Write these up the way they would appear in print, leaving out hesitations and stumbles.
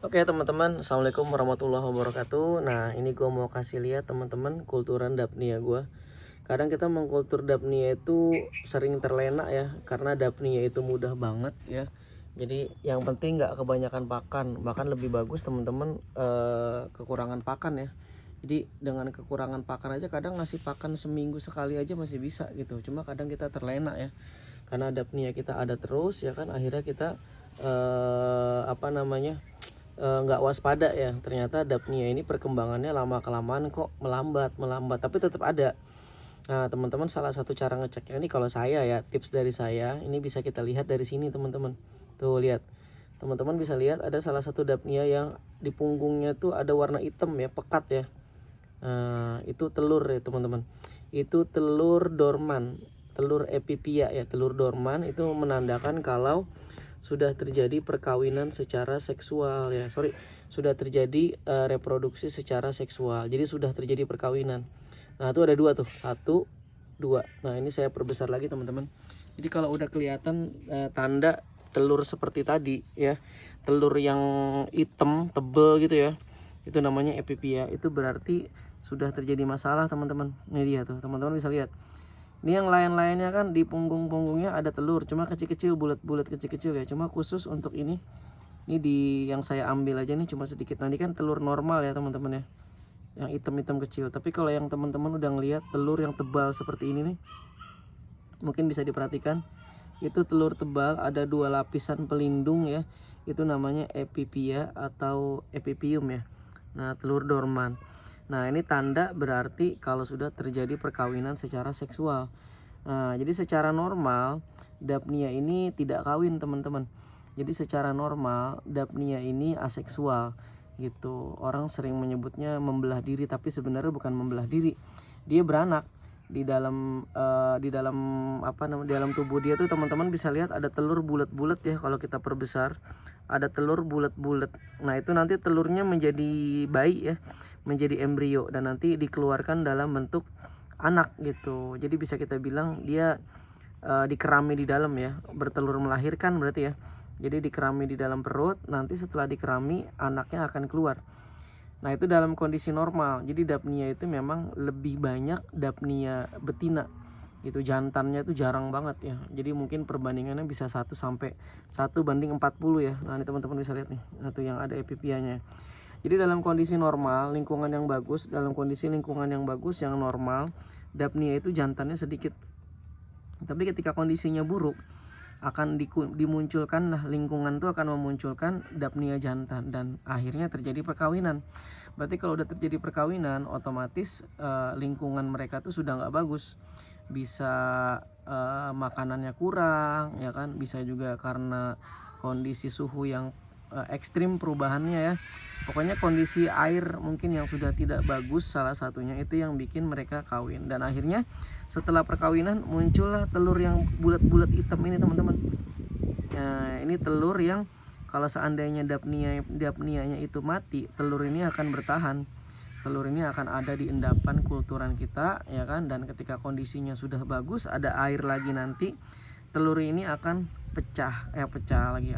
Oke teman-teman, assalamualaikum warahmatullahi wabarakatuh. Nah ini gue mau kasih lihat teman-teman kulturan Daphnia gue. Kadang kita mengkultur Daphnia itu sering terlena ya, karena Daphnia itu mudah banget ya. Jadi yang penting nggak kebanyakan pakan, bahkan lebih bagus teman-teman kekurangan pakan ya. Jadi dengan kekurangan pakan aja kadang ngasih pakan seminggu sekali aja masih bisa gitu. Cuma kadang kita terlena ya, karena Daphnia kita ada terus ya kan, akhirnya kita nggak waspada ya. Ternyata Daphnia ini perkembangannya lama kelamaan kok melambat tapi tetap ada. Nah teman-teman, salah satu cara ngeceknya ini kalau saya ya, tips dari saya ini bisa kita lihat dari sini teman-teman. Tuh lihat, teman-teman bisa lihat ada salah satu Daphnia yang di punggungnya tuh ada warna hitam ya, pekat ya. Nah itu telur ya teman-teman, itu telur dorman, telur epipia ya, telur dorman. Itu menandakan kalau sudah terjadi perkawinan secara seksual ya, sudah terjadi reproduksi secara seksual, jadi sudah terjadi perkawinan. Nah itu ada dua tuh, 1, 2. Nah ini saya perbesar lagi teman-teman. Jadi kalau udah kelihatan tanda telur seperti tadi ya, telur yang hitam tebel gitu ya, itu namanya epipia. Itu berarti sudah terjadi masalah teman-teman. Ini dia tuh, teman-teman bisa lihat. Ini yang lain-lainnya kan di punggung-punggungnya ada telur, cuma kecil-kecil, bulat-bulat kecil-kecil ya. Cuma khusus untuk ini di yang saya ambil aja nih cuma sedikit. Nah ini kan telur normal ya teman-teman ya, yang hitam-hitam kecil. Tapi kalau yang teman-teman udah ngeliat telur yang tebal seperti ini nih, mungkin bisa diperhatikan. Itu telur tebal, ada 2 lapisan pelindung ya. Itu namanya epipia atau epipium ya. Nah telur dorman. Nah ini tanda berarti kalau sudah terjadi perkawinan secara seksual. Nah jadi secara normal Daphnia ini tidak kawin teman-teman. Jadi secara normal Daphnia ini aseksual gitu. Orang sering menyebutnya membelah diri, tapi sebenarnya bukan membelah diri. Dia beranak di dalam di dalam tubuh dia tuh teman-teman bisa lihat ada telur bulat-bulat ya. Kalau kita perbesar ada telur bulat-bulat. Nah itu nanti telurnya menjadi bayi ya, menjadi embrio, dan nanti dikeluarkan dalam bentuk anak gitu. Jadi bisa kita bilang dia dikerami di dalam ya, bertelur melahirkan berarti ya. Jadi dikerami di dalam perut, nanti setelah dikerami anaknya akan keluar. Nah itu dalam kondisi normal. Jadi Daphnia itu memang lebih banyak Daphnia betina gitu, jantannya itu jarang banget ya. Jadi mungkin perbandingannya bisa 1 banding 40 ya. Nah ini teman-teman bisa lihat nih, itu yang ada epipianya. Jadi dalam kondisi normal, lingkungan yang bagus, yang normal, Daphnia itu jantannya sedikit. Tapi ketika kondisinya buruk, akan dimunculkan lah, lingkungan tuh akan memunculkan Daphnia jantan dan akhirnya terjadi perkawinan. Berarti kalau udah terjadi perkawinan, otomatis lingkungan mereka tuh sudah nggak bagus. Bisa makanannya kurang ya kan, bisa juga karena kondisi suhu yang ekstrim perubahannya ya. Pokoknya kondisi air mungkin yang sudah tidak bagus, salah satunya itu yang bikin mereka kawin. Dan akhirnya setelah perkawinan muncullah telur yang bulat-bulat hitam ini teman-teman. Nah ini telur yang kalau seandainya Daphnianya itu mati, telur ini akan bertahan. Telur ini akan ada di endapan kulturan kita ya kan, dan ketika kondisinya sudah bagus, ada air lagi, nanti telur ini akan pecah lagi,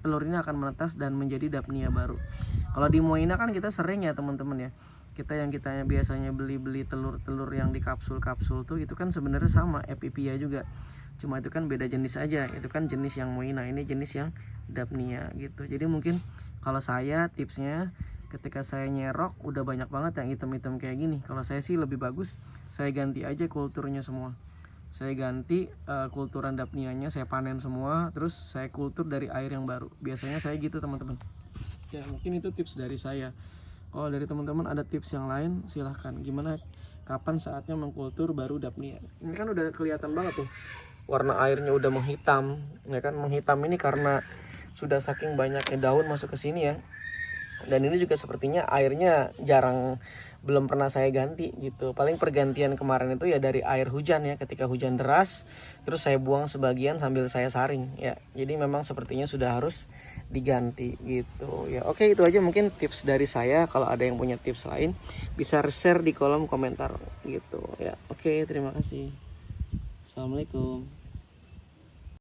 telur ini akan menetas dan menjadi Daphnia baru. Kalau di Moina kan kita sering ya teman-teman ya, kita biasanya beli telur-telur yang di kapsul-kapsul tuh, itu kan sebenarnya sama epipia juga, cuma itu kan beda jenis aja. Itu kan jenis yang Moina, ini jenis yang Daphnia gitu. Jadi mungkin kalau saya tipsnya, ketika saya nyerok udah banyak banget yang hitam-hitam kayak gini, kalau saya sih lebih bagus saya ganti aja kulturnya semua. Saya ganti kulturan Daphnianya, saya panen semua, terus saya kultur dari air yang baru. Biasanya saya gitu teman-teman. Ya mungkin itu tips dari saya. Kalau dari teman-teman ada tips yang lain silahkan. Gimana, kapan saatnya mengkultur baru Daphnia? Ini kan udah kelihatan banget tuh, warna airnya udah menghitam ya kan. Menghitam ini karena sudah saking banyaknya daun masuk ke sini ya. Dan ini juga sepertinya airnya belum pernah saya ganti gitu. Paling pergantian kemarin itu ya dari air hujan ya, ketika hujan deras terus saya buang sebagian sambil saya saring ya. Jadi memang sepertinya sudah harus diganti gitu ya. Oke, itu aja mungkin tips dari saya. Kalau ada yang punya tips lain bisa share di kolom komentar gitu ya. Oke, terima kasih. Assalamualaikum.